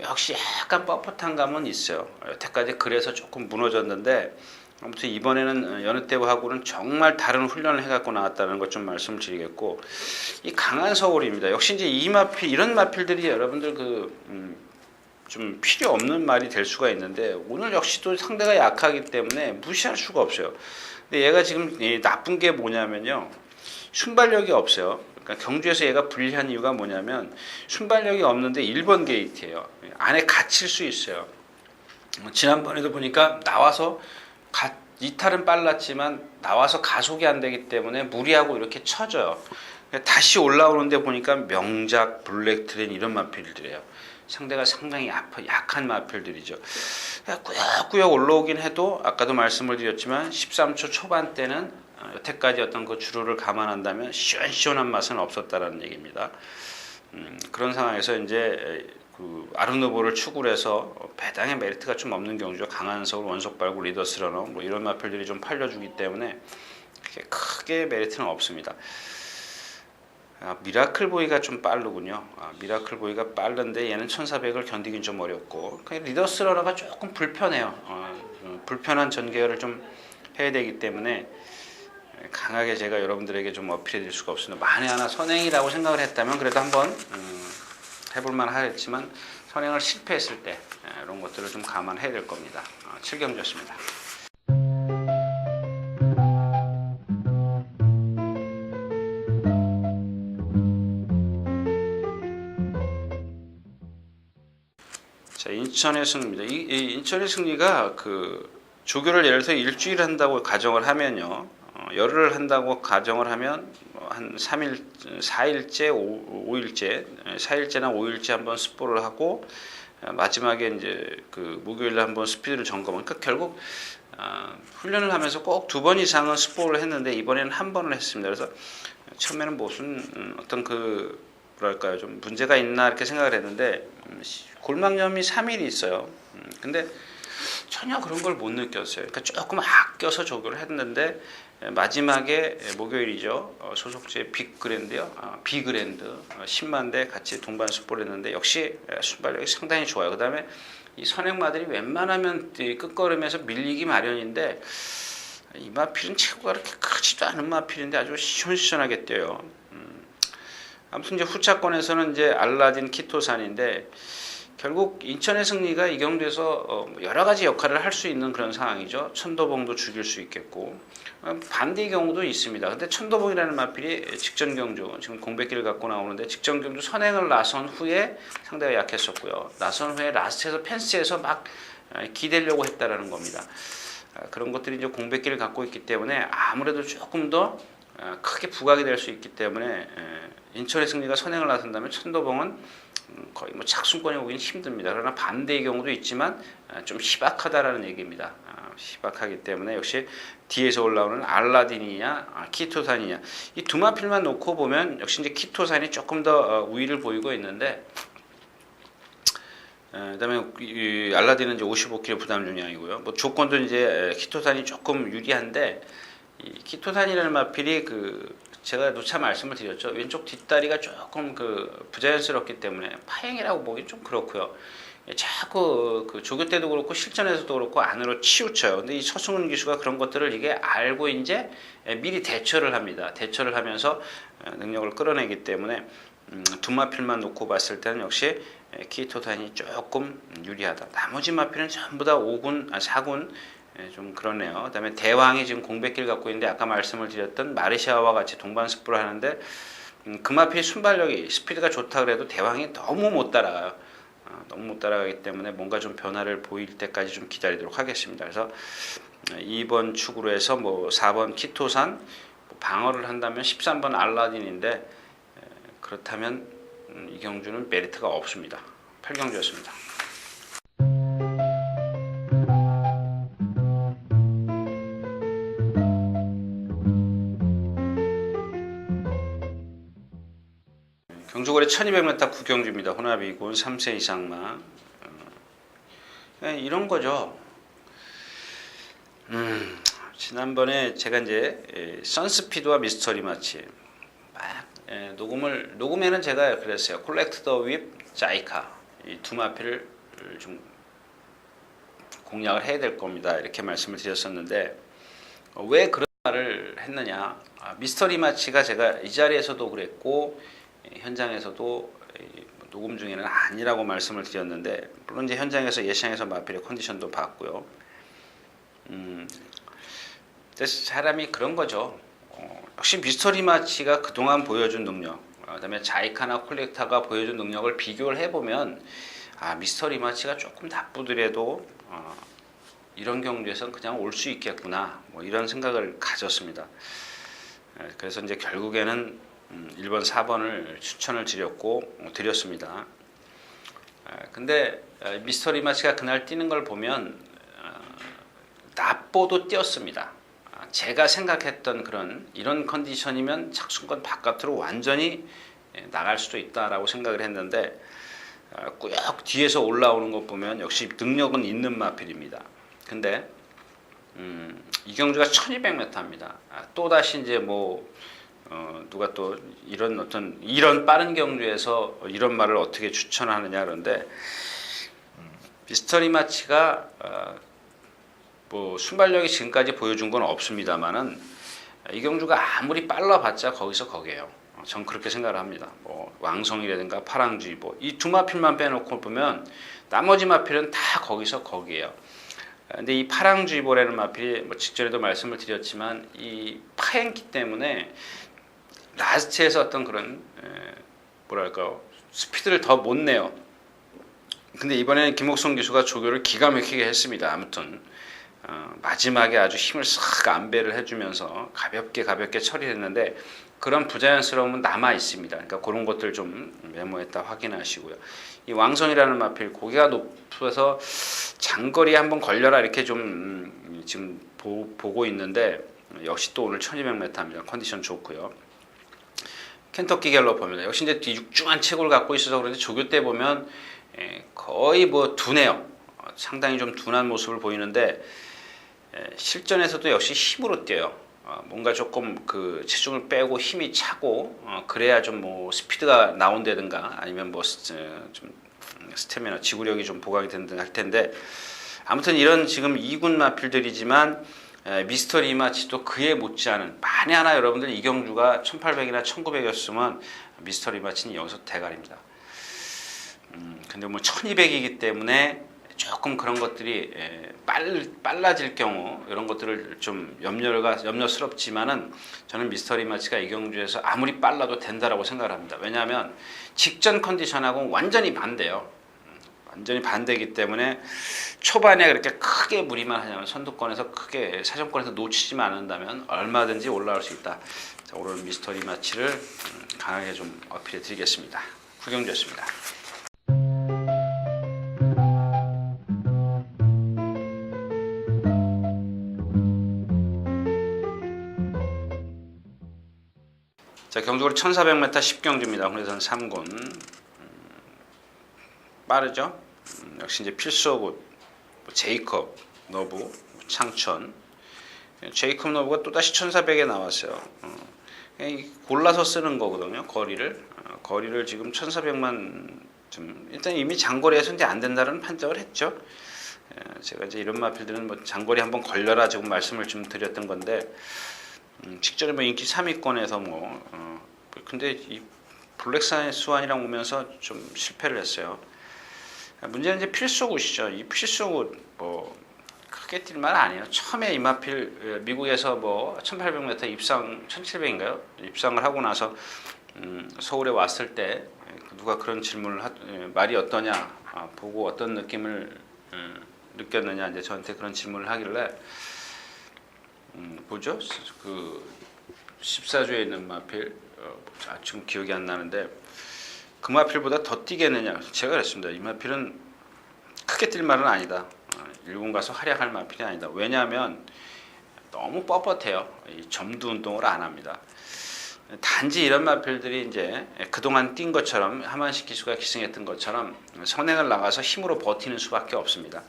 역시 약간 뻣뻣한 감은 있어요. 여태까지 그래서 조금 무너졌는데 아무튼 이번에는 여느 때하고는 정말 다른 훈련을 해갖고 나왔다는 것 좀 말씀드리겠고 이 강한 서울입니다. 역시 이제 이런 마필들이 여러분들 좀 필요 없는 말이 될 수가 있는데 오늘 역시 또 상대가 약하기 때문에 무시할 수가 없어요. 근데 얘가 지금 나쁜 게 뭐냐면요. 순발력이 없어요. 그러니까 경주에서 얘가 불리한 이유가 뭐냐면 순발력이 없는데 1번 게이트예요. 안에 갇힐 수 있어요. 지난번에도 보니까 나와서 이탈은 빨랐지만 나와서 가속이 안 되기 때문에 무리하고 이렇게 쳐져요. 다시 올라오는데 보니까 명작, 블랙트렌 이런 마필들이에요. 상대가 상당히 약한 마필들이죠. 꾸역꾸역 올라오긴 해도 아까도 말씀을 드렸지만 13초 초반 때는 여태까지 어떤 그 주로를 감안한다면 시원시원한 맛은 없었다라는 얘기입니다. 그런 상황에서 이제 그 아르누보를 축을 해서 배당의 메리트가 좀 없는 경우죠. 강한 서울 원속 발굴 리더스 러너 뭐 이런 마필들이 좀 팔려주기 때문에 크게 메리트는 없습니다. 미라클 보이가 좀 빠르군요. 미라클 보이가 빠른데 얘는 1400을 견디긴 좀 어렵고 리더스 러너가 조금 불편해요. 불편한 전개를 좀 해야 되기 때문에 강하게 제가 여러분들에게 좀 어필해 드릴 수가 없습니다. 만에 하나 선행이라고 생각을 했다면 그래도 한번 해볼만 하겠지만 선행을 실패했을 때 이런 것들을 좀 감안해야 될 겁니다. 7경주였습니다. 자, 인천의 승리입니다. 이 인천의 승리가 그 조교를 예를 들어서 일주일 한다고 가정을 하면요. 열흘을 한다고 가정을 하면 한 3일, 4일째, 5일째, 4일째나 5일째 한번 스포를 하고 마지막에 이제 그 목요일에 한번 스피드를 점검. 그러니까 결국 훈련을 하면서 꼭 2번 이상은 스포를 했는데 이번에는 한 번을 했습니다. 그래서 처음에는 무슨 어떤 뭐랄까요, 좀 문제가 있나 이렇게 생각을 했는데 골막염이 3일이 있어요. 근데 전혀 그런 걸 못 느꼈어요. 그러니까 조금 아껴서 조교를 했는데 마지막에 목요일이죠. 소속제 빅그랜드요. 비그랜드 10만 대 같이 동반 스포를 했는데 역시 순발력이 상당히 좋아요. 그 다음에 이 선행마들이 웬만하면 끝걸음에서 밀리기 마련인데 이 마필은 체구가 그렇게 크지도 않은 마필인데 아주 시원시원하게 뛰어요. 아무튼 이제 후차권에서는 이제 알라딘 키토산인데 결국 인천의 승리가 이 경주에서 여러 가지 역할을 할 수 있는 그런 상황이죠. 천도봉도 죽일 수 있겠고 반대의 경우도 있습니다. 근데 천도봉이라는 마필이 직전 경주 지금 공백기를 갖고 나오는데 직전 경주 선행을 나선 후에 상대가 약했었고요. 나선 후에 라스트에서 펜스에서 막 기대려고 했다라는 겁니다. 그런 것들이 이제 공백기를 갖고 있기 때문에 아무래도 조금 더 크게 부각이 될 수 있기 때문에 인천의 승리가 선행을 나선다면 천도봉은 거의 뭐 착순권에 오기는 힘듭니다. 그러나 반대의 경우도 있지만 좀 희박하다라는 얘기입니다. 희박하기 때문에 역시 뒤에서 올라오는 알라딘이냐 키토산이냐 이 두 마필만 놓고 보면 역시 이제 키토산이 조금 더 우위를 보이고 있는데 그다음에 이 알라딘은 이제 55kg 부담 중량이고요. 뭐 조건도 이제 키토산이 조금 유리한데 이 키토산이라는 마필이 제가 누차 말씀을 드렸죠. 왼쪽 뒷다리가 조금 부자연스럽기 때문에 파행이라고 보기 좀 그렇고요. 자꾸 조교 때도 그렇고 실전에서도 그렇고 안으로 치우쳐요. 근데 이 서승훈 기수가 그런 것들을 이게 알고 이제 미리 대처를 합니다. 대처를 하면서 능력을 끌어내기 때문에 두 마필만 놓고 봤을 때는 역시 키토산이 조금 유리하다. 나머지 마필은 전부 다 5군, 4군 좀 그러네요. 그다음에 대왕이 지금 공백기를 갖고 있는데 아까 말씀을 드렸던 마르시아와 같이 동반습부를 하는데 그 마필 순발력이 스피드가 좋다 그래도 대왕이 너무 못 따라가요. 너무 못 따라가기 때문에 뭔가 좀 변화를 보일 때까지 좀 기다리도록 하겠습니다. 그래서 2번 축으로 해서 뭐 4번 키토산 방어를 한다면 13번 알라딘인데 그렇다면 이 경주는 메리트가 없습니다. 8경주였습니다. 경주거리 1200m 구경주입니다. 혼합이군 3세 이상마. 이런 거죠. 지난번에 제가 이제 선스피드와 미스터리 마치 막 녹음에는 제가 그랬어요. 콜렉트 더 윕 자이카 이 두 마필을 좀 공략을 해야 될 겁니다. 이렇게 말씀을 드렸었는데 왜 그런 말을 했느냐? 미스터리 마치가 제가 이 자리에서도 그랬고 현장에서도 녹음 중에는 아니라고 말씀을 드렸는데 물론 이제 현장에서 예상에서 마필의 컨디션도 봤고요. 사람이 그런 거죠. 역시 미스터리 마치가 그동안 보여준 능력, 그다음에 자이카나 콜렉타가 보여준 능력을 비교를 해보면 미스터리 마치가 조금 나쁘더라도 이런 경주에서는 그냥 올 수 있겠구나 뭐 이런 생각을 가졌습니다. 그래서 이제 결국에는 1번, 4번을 추천을 드렸습니다. 근데 미스터리 마치가 그날 뛰는 걸 보면 낮보도 뛰었습니다. 제가 생각했던 이런 컨디션이면 착순권 바깥으로 완전히 나갈 수도 있다라고 생각을 했는데 꾸역 뒤에서 올라오는 것 보면 역시 능력은 있는 마필입니다. 근데 이 경주가 1200m입니다. 또 다시 이제 누가 또 이런 빠른 경주에서 이런 말을 어떻게 추천하느냐 그런데 미스터리 마치가 순발력이 지금까지 보여준 건 없습니다만은 이 경주가 아무리 빨라봤자 거기서 거기에요. 전 그렇게 생각을 합니다. 왕성이라든가 파랑주의보 이 두 마필만 빼놓고 보면 나머지 마필은 다 거기서 거기에요. 근데 이 파랑주의보라는 마필이 직전에도 말씀을 드렸지만 이 파행기 때문에 라스트에서 어떤 그런 스피드를 더 못 내요. 근데 이번에는 김옥성 기수가 조교를 기가 막히게 했습니다. 아무튼 마지막에 아주 힘을 싹 안배를 해주면서 가볍게 처리했는데 그런 부자연스러움은 남아 있습니다. 그러니까 그런 것들 좀 메모했다 확인하시고요. 이 왕성이라는 마필 고개가 높아서 장거리에 한번 걸려라 이렇게 좀 지금 보고 있는데 역시 또 오늘 1200m입니다. 컨디션 좋고요. 켄터키 갤러퍼입니다. 역시 이제 육중한 체구를 갖고 있어서 그런지 조교 때 보면 거의 둔해요. 상당히 좀 둔한 모습을 보이는데 실전에서도 역시 힘으로 뛰어요. 뭔가 조금 체중을 빼고 힘이 차고 그래야 좀 스피드가 나온다든가 아니면 좀 스태미나 지구력이 좀 보강이 된다든가 할 텐데 아무튼 이런 지금 2군 마필들이지만 미스터리 마치도 그에 못지않은 만에 하나 여러분들 이경주가 1800이나 1900이었으면 미스터리 마치는 여기서 대가리입니다. 근데 1200이기 때문에 조금 그런 것들이 빨라질 경우 이런 것들을 좀 염려스럽지만은 저는 미스터리 마치가 이 경주에서 아무리 빨라도 된다라고 생각을 합니다. 왜냐하면 직전 컨디션하고 완전히 반대요. 완전히 반대이기 때문에 초반에 그렇게 크게 무리만 하냐면 선두권에서 크게 사정권에서 놓치지만 않는다면 얼마든지 올라올 수 있다. 자, 오늘 미스터리 마치를 강하게 좀 어필해 드리겠습니다. 구경주였습니다. 자, 경주거리 1400m 10경주입니다. 홍대선 3군. 빠르죠? 역시 이제 필수고 제이컵 너브 창천. 제이컵 너브가 또다시 1400에 나왔어요. 골라서 쓰는 거거든요. 거리를 지금 1400만 좀 일단 이미 장거리에서 이제 안 된다는 판정을 했죠. 제가 이제 이런 마필들은 뭐 장거리 한번 걸려라 지금 말씀을 좀 드렸던 건데 직전에 뭐 인기 3위권에서 근데 이 블랙사인 수완이랑 오면서 좀 실패를 했어요. 문제는 이제 필수굿이죠. 이 필수굿 뭐 크게 뛸 말 아니에요. 처음에 이마필 미국에서 뭐 1800m 입상 1700인가요? 입상을 하고 나서 서울에 왔을 때 누가 그런 질문을 말이 어떠냐 보고 어떤 느낌을 느꼈느냐 이제 저한테 그런 질문을 하길래 뭐죠? 그 14조에 있는 마필 지금 기억이 안 나는데 그 마필보다 더 뛰겠느냐 제가 그랬습니다. 이 마필은 크게 뛸 말은 아니다. 일본 가서 활약할 마필이 아니다. 왜냐하면 너무 뻣뻣해요. 이 점두 운동을 안 합니다. 단지 이런 마필들이 이제 그동안 뛴 것처럼 하만식 기수가 기승했던 것처럼 선행을 나가서 힘으로 버티는 수밖에 없습니다.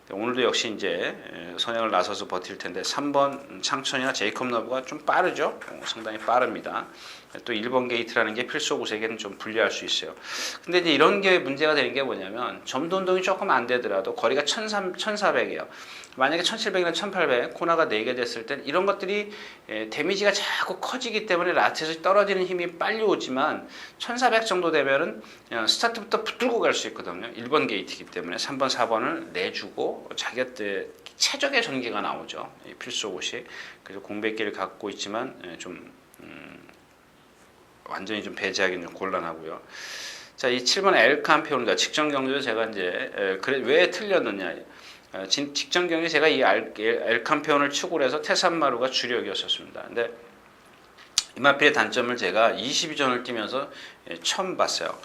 오늘도 역시 이제 선행을 나서서 버틸 텐데 3번 창천이나 제이컵 너브가 좀 빠르죠. 상당히 빠릅니다. 또 1번 게이트라는 게 필수굿에게는 좀 불리할 수 있어요. 근데 이제 이런 게 문제가 되는 게 뭐냐면 점도 운동이 조금 안 되더라도 거리가 1400이에요. 만약에 1700이나 1800 코너가 4개 됐을 땐 이런 것들이 데미지가 자꾸 커지기 때문에 라트에서 떨어지는 힘이 빨리 오지만 1400 정도 되면은 스타트부터 붙들고 갈 수 있거든요. 1번 게이트이기 때문에 3번 4번을 내주고 자기한테 최적의 전기가 나오죠. 필수굿이. 그래서 공백기를 갖고 있지만 좀 완전히 좀 배제하기는 좀 곤란하고요. 자, 이 7번 엘캄페온입니다. 직전 경주에 제가 이제 왜 틀렸느냐. 직전 경기 제가 이 엘캄페온을 축으로 해서 테산마루가 주력이었었습니다. 근데 이마필의 단점을 제가 22전을 뛰면서 처음 봤어요.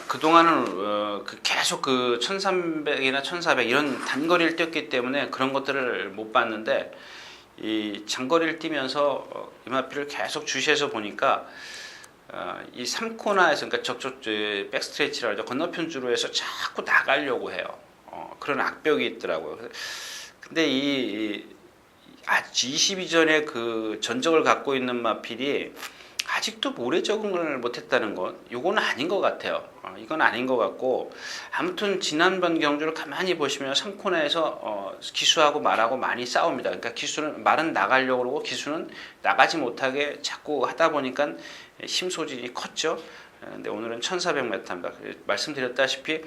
그동안은 계속 그 1300이나 1400 이런 단거리를 뛰었기 때문에 그런 것들을 못 봤는데 이 장거리를 뛰면서 이마필을 계속 주시해서 보니까 이 3코너에서 그러니까 저쪽 백스트레치라 하죠. 건너편 주로에서 자꾸 나가려고 해요. 그런 악벽이 있더라고요. 근데 이 22전에 그 전적을 갖고 있는 마필이 아직도 모래 적응을 못했다는 것, 이건 아닌 것 같아요. 이건 아닌 것 같고 아무튼 지난번 경주를 가만히 보시면 3코너에서 기수하고 말하고 많이 싸웁니다. 그러니까 기수는 말은 나가려고 그러고 기수는 나가지 못하게 자꾸 하다 보니까 힘 소진이 컸죠. 근데 오늘은 1400m입니다. 말씀드렸다시피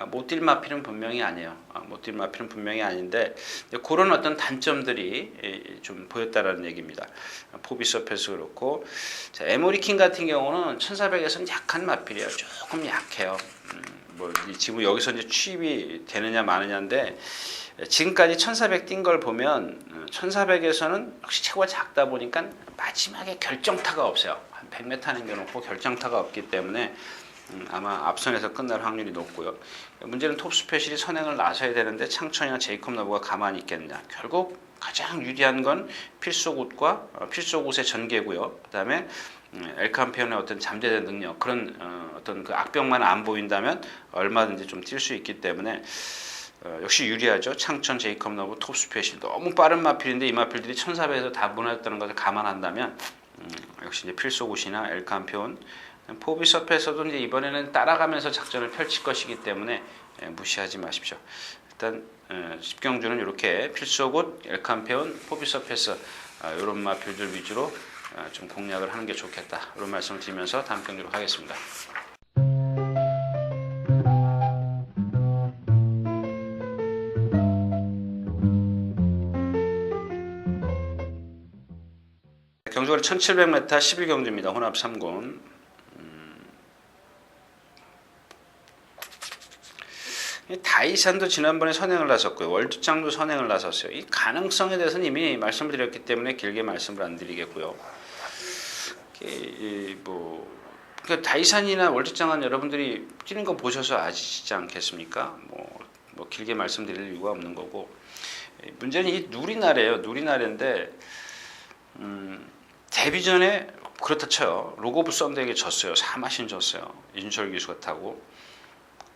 못 뛸 마필은 분명히 아니에요. 못 뛸 마필은 분명히 아닌데 그런 어떤 단점들이 좀 보였다라는 얘기입니다. 포비 서페스 그렇고 자, 에모리킹 같은 경우는 1400에서는 약한 마필이에요. 조금 약해요. 뭐 지금 여기서 이제 취입이 되느냐 마느냐인데 지금까지 1400 뛴 걸 보면 1400에서는 역시 체구가 작다 보니까 마지막에 결정타가 없어요. 한 100m 남겨놓고 결정타가 없기 때문에 아마 앞선에서 끝날 확률이 높고요. 문제는 톱스페셜이 선행을 나서야 되는데 창천이나 제이컵 너브가 가만히 있겠느냐. 결국 가장 유리한 건 필수굿과 필수굿의 전개고요. 그다음에 엘캄페온의 어떤 잠재된 능력 그런 어떤 그 악병만 안 보인다면 얼마든지 좀 뛸 수 있기 때문에 역시 유리하죠. 창천, 제이컵 너브, 톱스페셜 너무 빠른 마필인데 이 마필들이 1400에서 다 무너졌다는 것을 감안한다면 역시 이제 필수굿이나 엘캄페온 포비 서페에서도 이제 이번에는 따라가면서 작전을 펼칠 것이기 때문에 무시하지 마십시오. 일단 10경주는 이렇게 필수굿, 엘캄페온, 포비 서페스 이런 마필들 위주로 좀 공략을 하는 게 좋겠다. 이런 말씀을 드리면서 다음 경주로 가겠습니다. 경주거리 1700m 11경주입니다. 혼합 3군. 다이산도 지난번에 선행을 나섰고요. 월드장도 선행을 나섰어요. 이 가능성에 대해서는 이미 말씀을 드렸기 때문에 길게 말씀을 안 드리겠고요. 그러니까 다이산이나 월드장은 여러분들이 뛰는 거 보셔서 아시지 않겠습니까? 뭐 길게 말씀드릴 이유가 없는 거고, 문제는 이 누리나래예요. 누리나래인데 데뷔 전에 그렇다 쳐요. 로고 오브 썬데이에게 졌어요. 4마신 졌어요. 윤철 기수가 타고.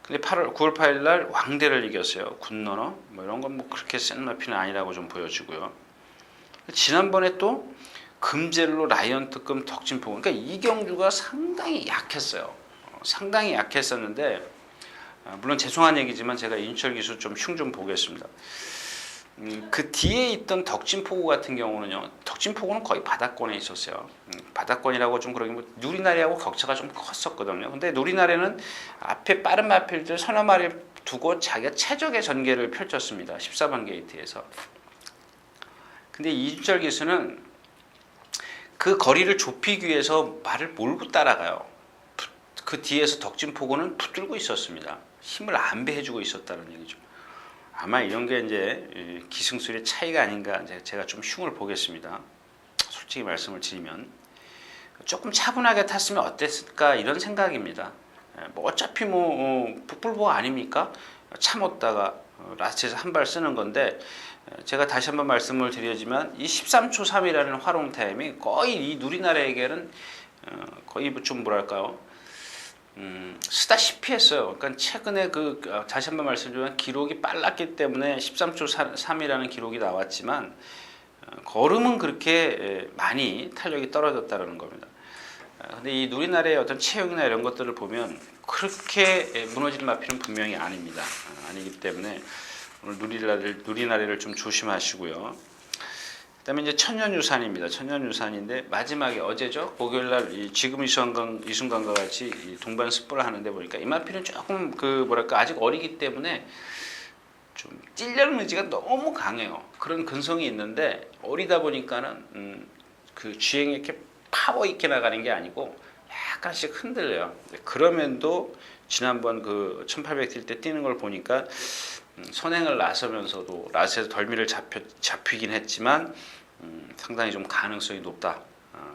근데 9월 8일 날 왕대를 이겼어요. 굿러너 뭐 이런 건 뭐 그렇게 센 마피는 아니라고 좀 보여지고요. 지난번에 또 금젤로 라이언트급 덕진포, 그러니까 이 경주가 상당히 약했어요. 상당히 약했었는데, 물론 죄송한 얘기지만 제가 인철 기수 좀 흉 좀 보겠습니다. 그 뒤에 있던 덕진포구 같은 경우는요, 덕진포구는 거의 바닥권에 있었어요. 바닥권이라고 좀 그러긴, 뭐 누리나래하고 격차가 좀 컸었거든요. 근데 누리나래는 앞에 빠른 마필들 서너 마리 두고 자기가 최적의 전개를 펼쳤습니다. 14번 게이트에서. 근데 이준철 기수는 그 거리를 좁히기 위해서 말을 몰고 따라가요. 그 뒤에서 덕진포구는 붙들고 있었습니다. 힘을 안배해주고 있었다는 얘기죠. 아마 이런 게 이제 기승술의 차이가 아닌가, 제가 좀 흉을 보겠습니다. 솔직히 말씀을 드리면 조금 차분하게 탔으면 어땠을까 이런 생각입니다. 뭐 어차피 북불보가 아닙니까? 참았다가 라스트에서 한 발 쓰는 건데, 제가 다시 한번 말씀을 드리지만 이 13초 3이라는 활용 타임이 거의 이 누리나라에게는 거의 좀 뭐랄까요, 쓰다시피 했어요. 그러니까 최근에 다시 한번 말씀드리면 기록이 빨랐기 때문에 13초 3이라는 기록이 나왔지만, 걸음은 그렇게 많이 탄력이 떨어졌다는 겁니다. 근데 이 누리나라의 어떤 체형이나 이런 것들을 보면 그렇게 무너지는 마피는 분명히 아닙니다. 아니기 때문에 오늘 누리나래를 좀 조심하시고요. 그다음에 이제 천년유산입니다. 천년유산인데 마지막에 어제죠. 목요일날 지금 이 순간과 같이 동반 습보를 하는데 보니까 이마피는 조금 아직 어리기 때문에 좀 찔려는 의지가 너무 강해요. 그런 근성이 있는데 어리다 보니까는 그 주행이 이렇게 파워 있게 나가는 게 아니고 약간씩 흔들려요. 그러면도 지난번 1800 뛸 때 뛰는 걸 보니까 선행을 나서면서도 라스에서 덜미를 잡히긴 했지만 상당히 좀 가능성이 높다.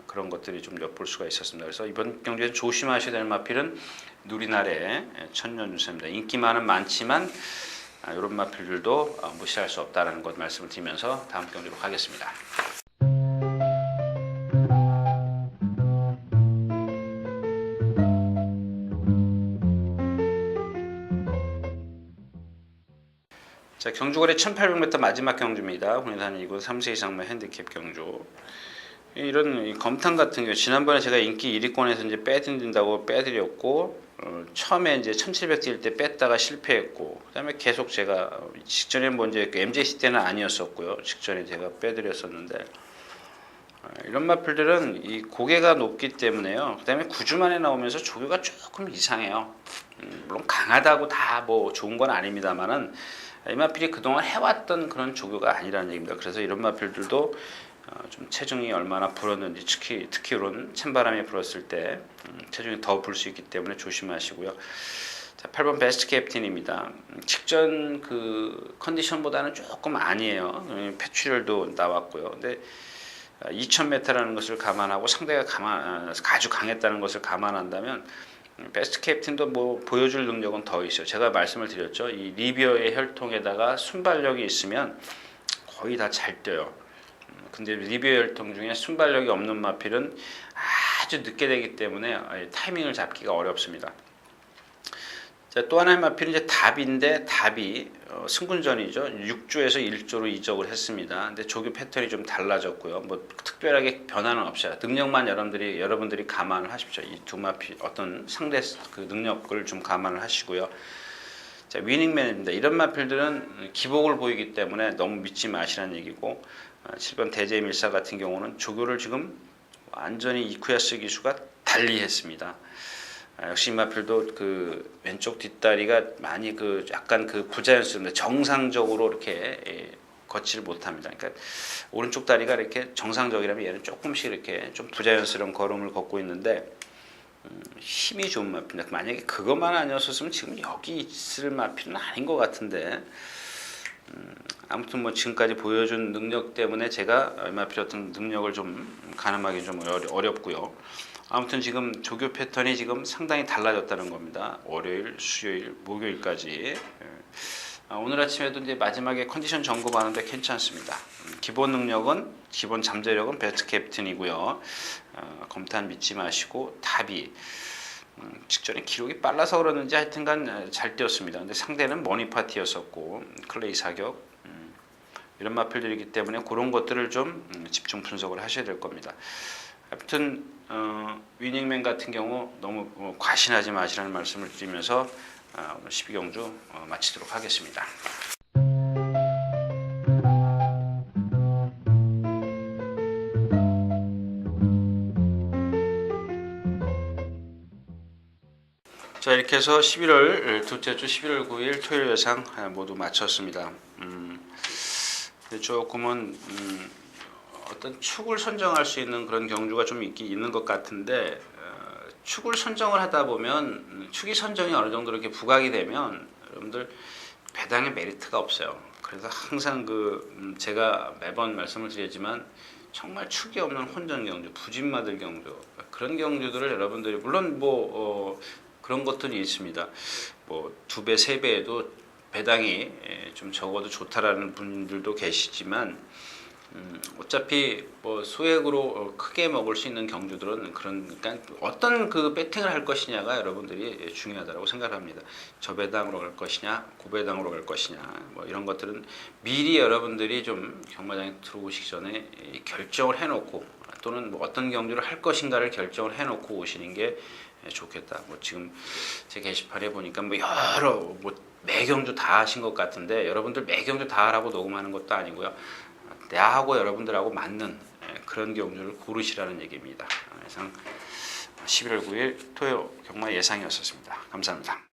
그런 것들이 좀 엿볼 수가 있었습니다. 그래서 이번 경기에 조심하셔야 될 마필은 누리나래 천년유산입니다. 인기만은 많지만 이런 마필들도 무시할 수 없다는 것 말씀을 드리면서 다음 경기로 가겠습니다. 자, 경주거리 1800m 마지막 경주입니다. 국내산 2군 3세 이상만 핸디캡 경주. 이런 검탄 같은 경우 지난번에 제가 인기 1위권에서 이제 빼드린다고 빼드렸고, 처음에 이제 1700 뛸 때 뺐다가 실패했고, 그다음에 계속 제가 직전에 이제 MJC 때는 아니었었고요. 직전에 제가 빼드렸었는데, 이런 마필들은 이 고개가 높기 때문에요. 그다음에 9주 만에 나오면서 조교가 조금 이상해요. 물론 강하다고 다 뭐 좋은 건 아닙니다만은 이 마필이 그동안 해왔던 그런 조교가 아니라는 얘기입니다. 그래서 이런 마필들도 좀 체중이 얼마나 불었는지, 특히 이런 찬바람이 불었을 때 체중이 더 불 수 있기 때문에 조심하시고요. 자, 8번 베스트 캡틴입니다. 직전 컨디션보다는 조금 아니에요. 패출혈도 나왔고요. 근데 2000m라는 것을 감안하고 상대가 아주 강했다는 것을 감안한다면 베스트 캡틴도 뭐 보여줄 능력은 더 있어요. 제가 말씀을 드렸죠. 이 리비어의 혈통에다가 순발력이 있으면 거의 다 잘 뛰어요. 근데 리비어 혈통 중에 순발력이 없는 마필은 아주 늦게 되기 때문에 타이밍을 잡기가 어렵습니다. 자, 또 하나의 마필은 이제 답인데, 답이 승군전이죠. 6조에서 1조로 이적을 했습니다. 근데 조교 패턴이 좀 달라졌고요. 뭐 특별하게 변화는 없어요. 능력만 여러분들이 감안을 하십시오. 이 두 마필 어떤 상대 능력을 좀 감안을 하시고요. 자, 위닝맨입니다. 이런 마필들은 기복을 보이기 때문에 너무 믿지 마시라는 얘기고, 7번 대제밀사 같은 경우는 조교를 지금 완전히 이쿠야스 기수가 달리했습니다. 역시 이 마필도 왼쪽 뒷다리가 많이 약간 부자연스럽습니다. 정상적으로 이렇게 걷지를 못합니다. 그러니까 오른쪽 다리가 이렇게 정상적이라면 얘는 조금씩 이렇게 좀 부자연스러운 걸음을 걷고 있는데, 힘이 좋은 마필입니다. 만약에 그것만 아니었으면 지금 여기 있을 마필은 아닌 것 같은데 아무튼 뭐 지금까지 보여준 능력 때문에 제가 마필 어떤 능력을 좀 가늠하기 좀 어렵고요. 아무튼 지금 조교 패턴이 지금 상당히 달라졌다는 겁니다. 월요일, 수요일, 목요일까지. 오늘 아침에도 이제 마지막에 컨디션 점검하는데 괜찮습니다. 기본 능력은 기본 잠재력은 베스트 캡틴이고요. 검탄 믿지 마시고 탑이 직전에 기록이 빨라서 그러는지 하여튼간 잘 뛰었습니다. 근데 상대는 머니파티였었고 클레이 사격 이런 마필들이기 때문에 그런 것들을 좀 집중 분석을 하셔야 될 겁니다. 아무튼 위닝맨 같은 경우 너무 과신하지 마시라는 말씀을 드리면서 오늘 12경주 마치도록 하겠습니다. 자, 이렇게 해서 11월 둘째 주 11월 9일 토요일 예상 모두 마쳤습니다. 조금은 어떤 축을 선정할 수 있는 그런 경주가 좀 있는 것 같은데 축을 선정을 하다 보면 축이 선정이 어느 정도 이렇게 부각이 되면 여러분들 배당의 메리트가 없어요. 그래서 항상 제가 매번 말씀을 드리지만 정말 축이 없는 혼전 경주, 부진마들 경주 그런 경주들을 여러분들이 물론 그런 것들이 있습니다. 뭐 2배, 3배에도 배당이 좀 적어도 좋다라는 분들도 계시지만 어차피 뭐 소액으로 크게 먹을 수 있는 경주들은 그러니까 어떤 배팅을 할 것이냐가 여러분들이 중요하다고 생각합니다. 저배당으로 갈 것이냐, 고배당으로 갈 것이냐, 뭐 이런 것들은 미리 여러분들이 좀 경마장에 들어오시기 전에 결정을 해놓고 또는 뭐 어떤 경주를 할 것인가를 결정을 해놓고 오시는 게 좋겠다. 뭐 지금 제 게시판에 보니까 뭐 여러 매 경주 다 하신 것 같은데 여러분들 매 경주 다 하라고 녹음하는 것도 아니고요. 나하고 여러분들하고 맞는 그런 경주를 고르시라는 얘기입니다. 이상 11월 9일 토요 경마 예상이었습니다. 감사합니다.